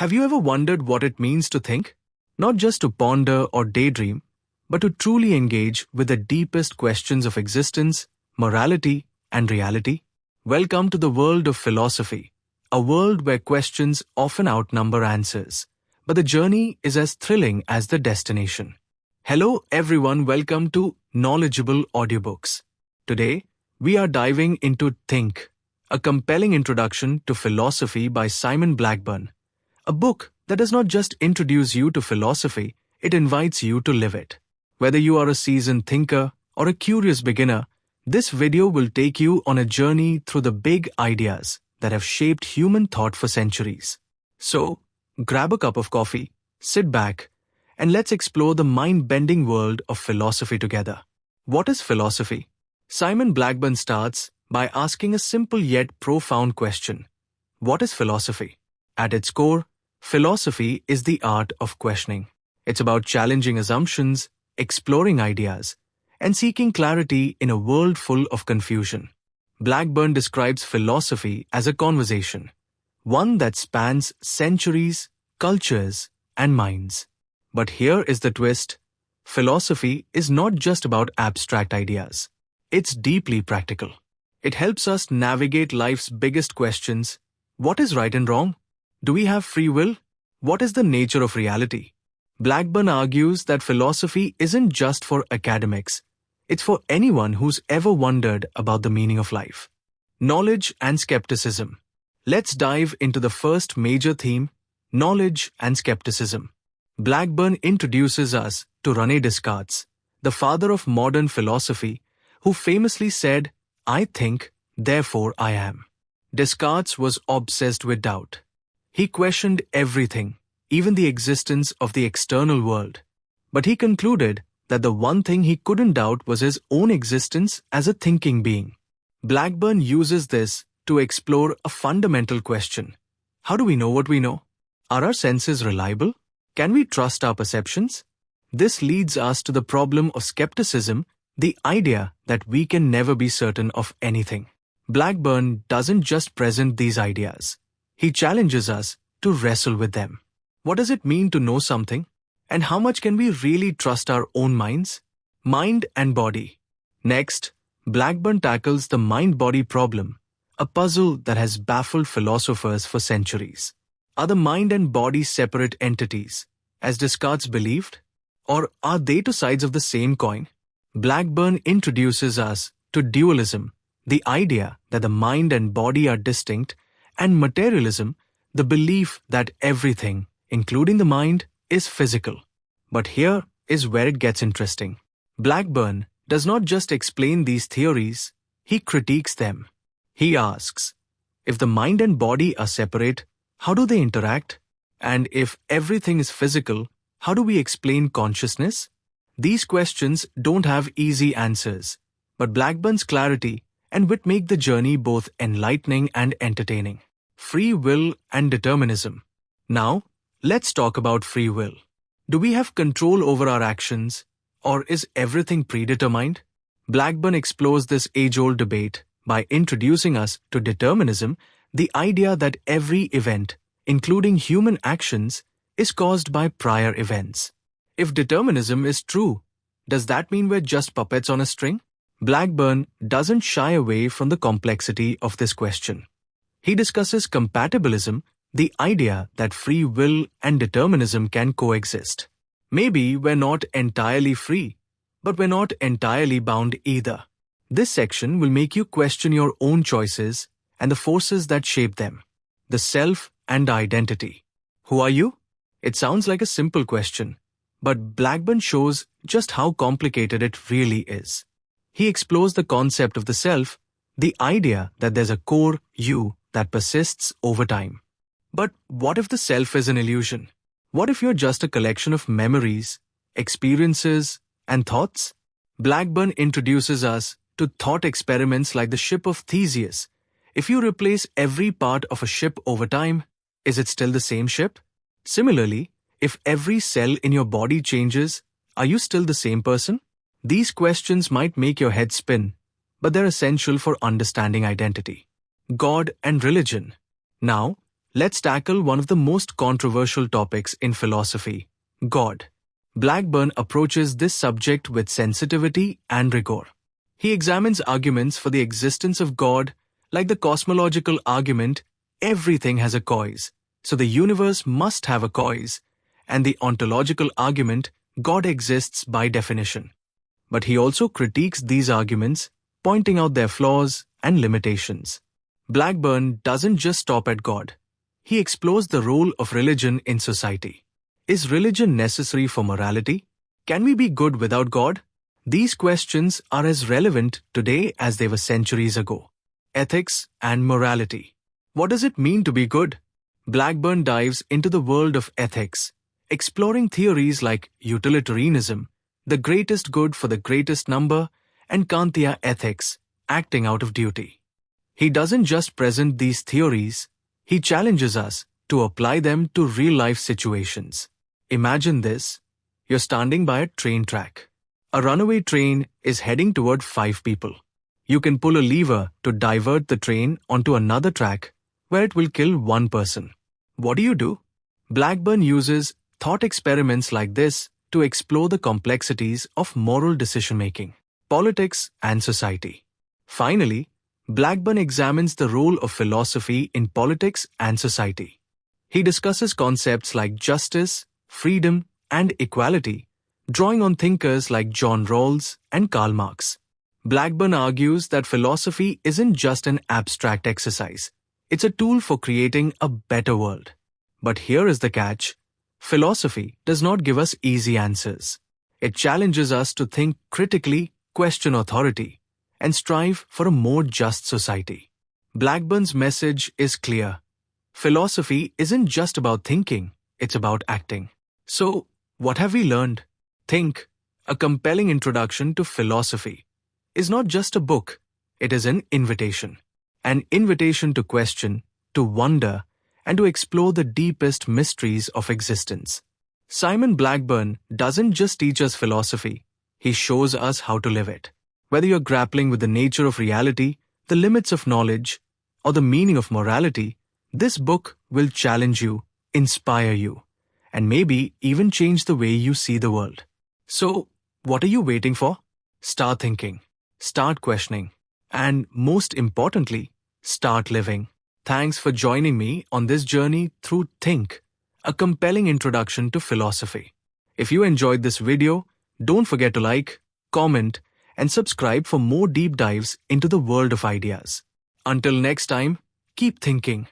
Have you ever wondered what it means to think? Not just to ponder or daydream, but to truly engage with the deepest questions of existence, morality, and reality? Welcome to the world of philosophy, a world where questions often outnumber answers, but the journey is as thrilling as the destination. Hello everyone, welcome to Knowledgeable Audiobooks. Today, we are diving into Think, a compelling introduction to philosophy by Simon Blackburn. A book that does not just introduce you to philosophy, it invites you to live it. Whether you are a seasoned thinker or a curious beginner, this video will take you on a journey through the big ideas that have shaped human thought for centuries. So, grab a cup of coffee, sit back, and let's explore the mind-bending world of philosophy together. What is philosophy? Simon Blackburn starts by asking a simple yet profound question. What is philosophy? At its core, philosophy is the art of questioning. It's about challenging assumptions, exploring ideas, and seeking clarity in a world full of confusion. Blackburn describes philosophy as a conversation, one that spans centuries, cultures, and minds. But here is the twist. Philosophy is not just about abstract ideas. It's deeply practical. It helps us navigate life's biggest questions. What is right and wrong? Do we have free will? What is the nature of reality? Blackburn argues that philosophy isn't just for academics. It's for anyone who's ever wondered about the meaning of life. Knowledge and skepticism. Let's dive into the first major theme, knowledge and skepticism. Blackburn introduces us to René Descartes, the father of modern philosophy, who famously said, "I think, therefore I am." Descartes was obsessed with doubt. He questioned everything, even the existence of the external world. But he concluded that the one thing he couldn't doubt was his own existence as a thinking being. Blackburn uses this to explore a fundamental question. How do we know what we know? Are our senses reliable? Can we trust our perceptions? This leads us to the problem of skepticism, the idea that we can never be certain of anything. Blackburn doesn't just present these ideas. He challenges us to wrestle with them. What does it mean to know something? And how much can we really trust our own minds? Mind and body. Next, Blackburn tackles the mind-body problem, a puzzle that has baffled philosophers for centuries. Are the mind and body separate entities, as Descartes believed? Or are they two sides of the same coin? Blackburn introduces us to dualism, the idea that the mind and body are distinct, and materialism, the belief that everything, including the mind, is physical. But here is where it gets interesting. Blackburn does not just explain these theories, he critiques them. He asks, if the mind and body are separate, how do they interact? And if everything is physical, how do we explain consciousness? These questions don't have easy answers, but Blackburn's clarity and wit make the journey both enlightening and entertaining. Free will and determinism. Now, let's talk about free will. Do we have control over our actions, or is everything predetermined? Blackburn explores this age-old debate by introducing us to determinism, the idea that every event, including human actions, is caused by prior events. If determinism is true, does that mean we're just puppets on a string? Blackburn doesn't shy away from the complexity of this question. He discusses compatibilism, the idea that free will and determinism can coexist. Maybe we're not entirely free, but we're not entirely bound either. This section will make you question your own choices and the forces that shape them. The self and identity. Who are you? It sounds like a simple question, but Blackburn shows just how complicated it really is. He explores the concept of the self, the idea that there's a core you that persists over time. But what if the self is an illusion? What if you're just a collection of memories, experiences, and thoughts? Blackburn introduces us to thought experiments like the ship of Theseus. If you replace every part of a ship over time, is it still the same ship? Similarly, if every cell in your body changes, are you still the same person? These questions might make your head spin, but they're essential for understanding identity. God and religion. Now, let's tackle one of the most controversial topics in philosophy: God. Blackburn approaches this subject with sensitivity and rigor. He examines arguments for the existence of God, like the cosmological argument, everything has a cause, so the universe must have a cause, and the ontological argument, God exists by definition. But he also critiques these arguments, pointing out their flaws and limitations. Blackburn doesn't just stop at God. He explores the role of religion in society. Is religion necessary for morality? Can we be good without God? These questions are as relevant today as they were centuries ago. Ethics and morality. What does it mean to be good? Blackburn dives into the world of ethics, exploring theories like utilitarianism, the greatest good for the greatest number, and Kantian ethics, acting out of duty. He doesn't just present these theories, he challenges us to apply them to real-life situations. Imagine this: you're standing by a train track. A runaway train is heading toward 5 people. You can pull a lever to divert the train onto another track where it will kill 1 person. What do? Blackburn uses thought experiments like this to explore the complexities of moral decision-making, politics, and society. Finally, Blackburn examines the role of philosophy in politics and society. He discusses concepts like justice, freedom, and equality, drawing on thinkers like John Rawls and Karl Marx. Blackburn argues that philosophy isn't just an abstract exercise. It's a tool for creating a better world. But here is the catch: philosophy does not give us easy answers. It challenges us to think critically, question authority, and strive for a more just society. Blackburn's message is clear. Philosophy isn't just about thinking, it's about acting. So, what have we learned? Think, a compelling introduction to philosophy, is not just a book, it is an invitation. An invitation to question, to wonder, and to explore the deepest mysteries of existence. Simon Blackburn doesn't just teach us philosophy, he shows us how to live it. Whether you're grappling with the nature of reality, the limits of knowledge, or the meaning of morality, this book will challenge you, inspire you, and maybe even change the way you see the world. So, what are you waiting for? Start thinking, start questioning, and most importantly, start living. Thanks for joining me on this journey through Think, a compelling introduction to philosophy. If you enjoyed this video, don't forget to like, comment, and subscribe for more deep dives into the world of ideas. Until next time, keep thinking.